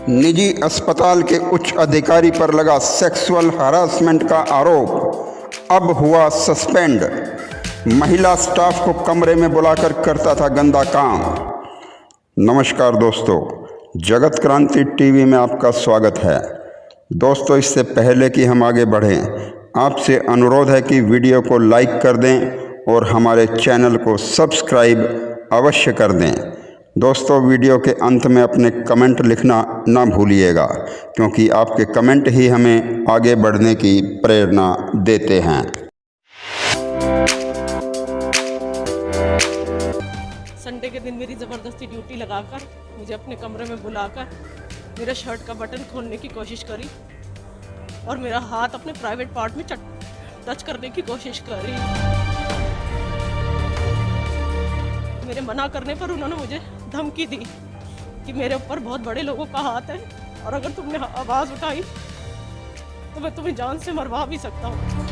निजी अस्पताल के उच्च अधिकारी पर लगा सेक्सुअल हरासमेंट का आरोप, अब हुआ सस्पेंड। महिला स्टाफ को कमरे में बुलाकर करता था गंदा काम। नमस्कार दोस्तों, जगत क्रांति टीवी में आपका स्वागत है। दोस्तों, इससे पहले कि हम आगे बढ़ें, आपसे अनुरोध है कि वीडियो को लाइक कर दें और हमारे चैनल को सब्सक्राइब अवश्य कर दें। दोस्तों, वीडियो के अंत में अपने कमेंट लिखना ना भूलिएगा, क्योंकि आपके कमेंट ही हमें आगे बढ़ने की प्रेरणा देते हैं। संडे के दिन मेरी ज़बरदस्ती ड्यूटी लगाकर मुझे अपने कमरे में बुलाकर मेरा शर्ट का बटन खोलने की कोशिश करी और मेरा हाथ अपने प्राइवेट पार्ट में टच करने की कोशिश करी। मेरे मना करने पर उन्होंने मुझे धमकी दी कि मेरे ऊपर बहुत बड़े लोगों का हाथ है और अगर तुमने आवाज़ उठाई तो मैं तुम्हें जान से मरवा भी सकता हूँ।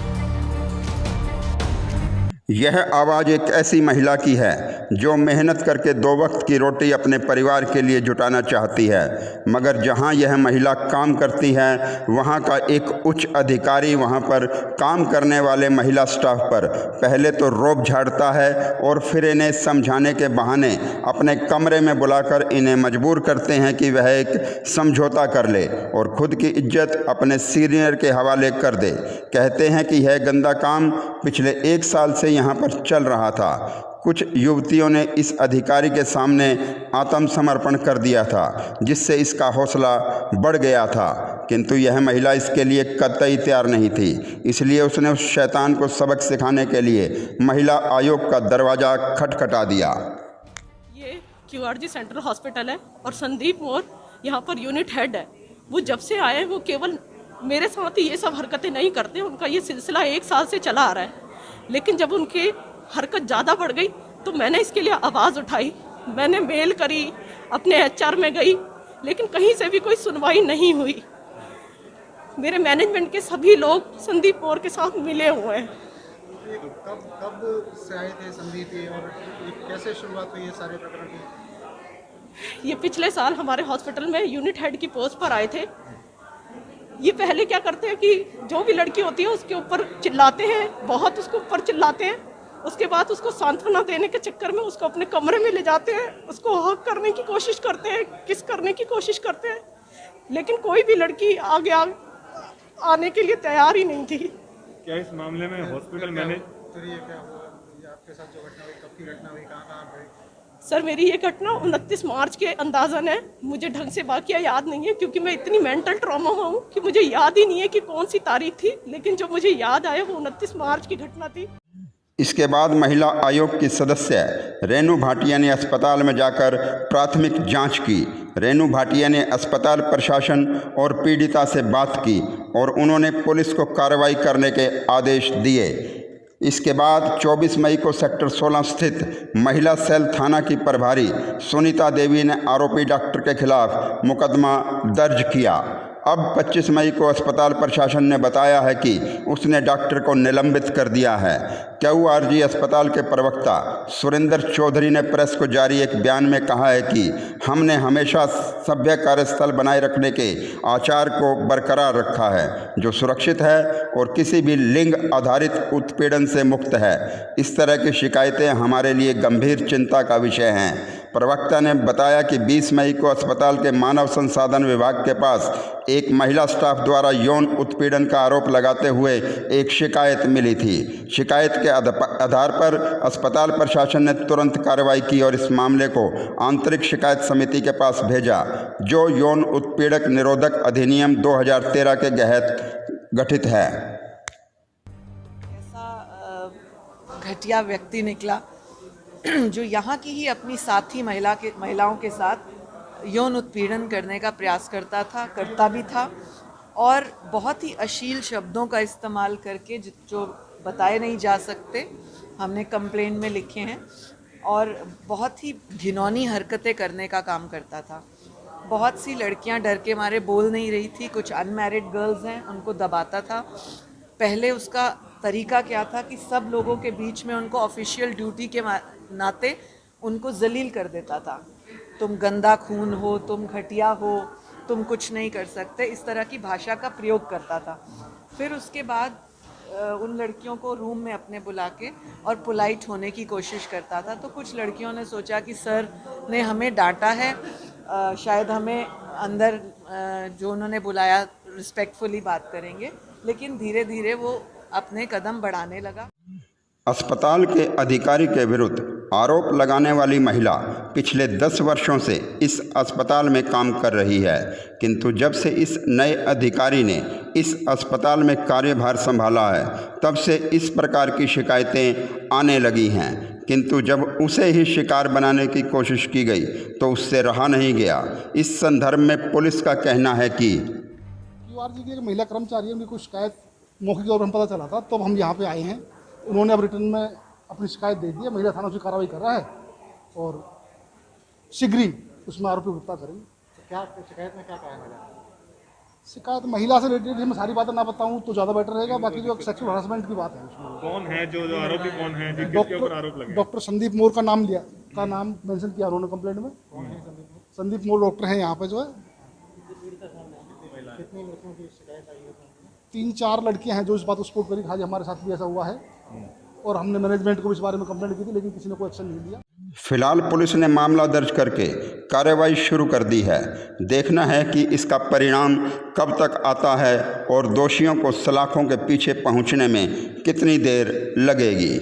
यह आवाज़ एक ऐसी महिला की है जो मेहनत करके 2 वक्त की रोटी अपने परिवार के लिए जुटाना चाहती है, मगर जहां यह महिला काम करती है वहां का एक उच्च अधिकारी वहां पर काम करने वाले महिला स्टाफ पर पहले तो रोब झाड़ता है और फिर इन्हें समझाने के बहाने अपने कमरे में बुलाकर इन्हें मजबूर करते हैं कि वह एक समझौता कर ले और खुद की इज्जत अपने सीनियर के हवाले कर दे। कहते हैं कि यह गंदा काम पिछले 1 साल से यहाँ पर चल रहा था। कुछ युवतियों ने इस अधिकारी के सामने आत्मसमर्पण कर दिया था, जिससे इसका हौसला बढ़ गया था, किंतु यह महिला इसके लिए कतई तैयार नहीं थी। इसलिए उसने उस शैतान को सबक सिखाने के लिए महिला आयोग का दरवाज़ा खटखटा दिया। ये QRG सेंट्रल हॉस्पिटल है और संदीप मोर यहाँ पर यूनिट हेड है। वो जब से आए वो केवल मेरे साथ ही ये सब हरकतें नहीं करते, उनका ये सिलसिला 1 साल से चला आ रहा है। लेकिन जब उनकी हरकत ज़्यादा बढ़ गई तो मैंने इसके लिए आवाज़ उठाई, मैंने मेल करी, अपने HR में गई, लेकिन कहीं से भी कोई सुनवाई नहीं हुई। मेरे मैनेजमेंट के सभी लोग संदीप मोर के साथ मिले हुए हैं। कब से आए थे संदीप जी और कैसे शुरुआत हुई है सारे प्रकरण की? ये पिछले साल हमारे हॉस्पिटल में यूनिट हेड की पोस्ट पर आए थे। ये पहले क्या करते हैं कि जो भी लड़की होती है उसके ऊपर चिल्लाते हैं, बहुत उसके ऊपर चिल्लाते हैं। उसके बाद उसको सांत्वना देने के चक्कर में उसको अपने कमरे में ले जाते हैं, उसको हक करने की कोशिश करते हैं, किस करने की कोशिश करते हैं, लेकिन कोई भी लड़की आगे आने के लिए तैयार ही नहीं थी। क्या इस मामले में हॉस्पिटल मैनेज ये क्या हुआ? ये आपके साथ जो घटना हुई, कब की घटना हुई, कहाँ गई? सर, मेरी ये घटना 29 मार्च के अंदाज़न है। मुझे ढंग से वाकया याद नहीं है, क्योंकि मैं इतनी मेंटल ट्रॉमा में हूँ कि मुझे याद ही नहीं है कि कौन सी तारीख थी, लेकिन जो मुझे याद आया वो 29 मार्च की घटना थी। इसके बाद महिला आयोग की सदस्य रेणु भाटिया ने अस्पताल में जाकर प्राथमिक जांच की। रेणु भाटिया ने अस्पताल प्रशासन और पीड़िता से बात की और उन्होंने पुलिस को कार्रवाई करने के आदेश दिए। इसके बाद 24 मई को सेक्टर 16 स्थित महिला सेल थाना की प्रभारी सुनीता देवी ने आरोपी डॉक्टर के खिलाफ मुकदमा दर्ज किया। अब 25 मई को अस्पताल प्रशासन ने बताया है कि उसने डॉक्टर को निलंबित कर दिया है। QRG अस्पताल के प्रवक्ता सुरेंद्र चौधरी ने प्रेस को जारी एक बयान में कहा है कि हमने हमेशा सभ्य कार्यस्थल बनाए रखने के आचार को बरकरार रखा है, जो सुरक्षित है और किसी भी लिंग आधारित उत्पीड़न से मुक्त है। इस तरह की शिकायतें हमारे लिए गंभीर चिंता का विषय हैं। प्रवक्ता ने बताया कि 20 मई को अस्पताल के मानव संसाधन विभाग के पास एक महिला स्टाफ द्वारा यौन उत्पीड़न का आरोप लगाते हुए एक शिकायत मिली थी। शिकायत के आधार पर अस्पताल प्रशासन ने तुरंत कार्रवाई की और इस मामले को आंतरिक शिकायत समिति के पास भेजा, जो यौन उत्पीड़क निरोधक अधिनियम 2013 के तहत गठित है। ऐसा घटिया व्यक्ति निकला जो यहाँ की ही अपनी साथी महिलाओं के साथ यौन उत्पीड़न करने का प्रयास करता भी था और बहुत ही अश्लील शब्दों का इस्तेमाल करके जो बताए नहीं जा सकते, हमने कंप्लेंट में लिखे हैं, और बहुत ही घिनौनी हरकतें करने का काम करता था। बहुत सी लड़कियां डर के मारे बोल नहीं रही थी, कुछ अनमैरिड गर्ल्स हैं उनको दबाता था। पहले उसका तरीका क्या था कि सब लोगों के बीच में उनको ऑफिशियल ड्यूटी के नाते उनको जलील कर देता था। तुम गंदा खून हो, तुम घटिया हो, तुम कुछ नहीं कर सकते, इस तरह की भाषा का प्रयोग करता था। फिर उसके बाद उन लड़कियों को रूम में अपने बुला के और पोलाइट होने की कोशिश करता था। तो कुछ लड़कियों ने सोचा कि सर ने हमें डांटा है, शायद हमें अंदर जो उन्होंने बुलाया रिस्पेक्टफुली बात करेंगे, लेकिन धीरे धीरे वो अपने कदम बढ़ाने लगा। अस्पताल के अधिकारी के विरुद्ध आरोप लगाने वाली महिला पिछले 10 वर्षों से इस अस्पताल में काम कर रही है, किंतु जब से इस नए अधिकारी ने इस अस्पताल में कार्यभार संभाला है तब से इस प्रकार की शिकायतें आने लगी हैं, किंतु जब उसे ही शिकार बनाने की कोशिश की गई तो उससे रहा नहीं गया। इस संदर्भ में पुलिस का कहना है कि QRG की एक महिला कर्मचारी है, उनकी कुछ शिकायत मौखिक तौर पर पता चला था, तब हम यहाँ पे आए हैं। उन्होंने अब रिटर्न में अपनी शिकायत दे दी है, महिला थाना उसकी कार्रवाई कर रहा है और शीघ्र ही उसमें आरोपी गिरफ्तार करेंगे। क्या शिकायत में क्या कहा है? शिकायत महिला से रिलेटेड है, मैं सारी बातें ना बताऊं तो ज़्यादा बेटर रहेगा। बाकी जो सेक्सुअल हरासमेंट की बात है उसमें कौन है जो आरोपी कौन है जी, किसके ऊपर आरोप लगे? डॉक्टर संदीप मोर का नाम मेंशन किया उन्होंने कंप्लेंट में। कौन है संदीप मोर डॉक्टर हैं यहाँ पे जो है। कितनी लड़कियों की शिकायत आई है? 3-4 लड़कियां हैं जो इस बात को सपोर्ट करी। आज हमारे साथ भी ऐसा हुआ है और हमने मैनेजमेंट को इस बारे में कंप्लेंट की थी, लेकिन किसी ने कोई एक्शन नहीं लिया। फिलहाल पुलिस ने मामला दर्ज करके कार्रवाई शुरू कर दी है। देखना है कि इसका परिणाम कब तक आता है और दोषियों को सलाखों के पीछे पहुंचने में कितनी देर लगेगी।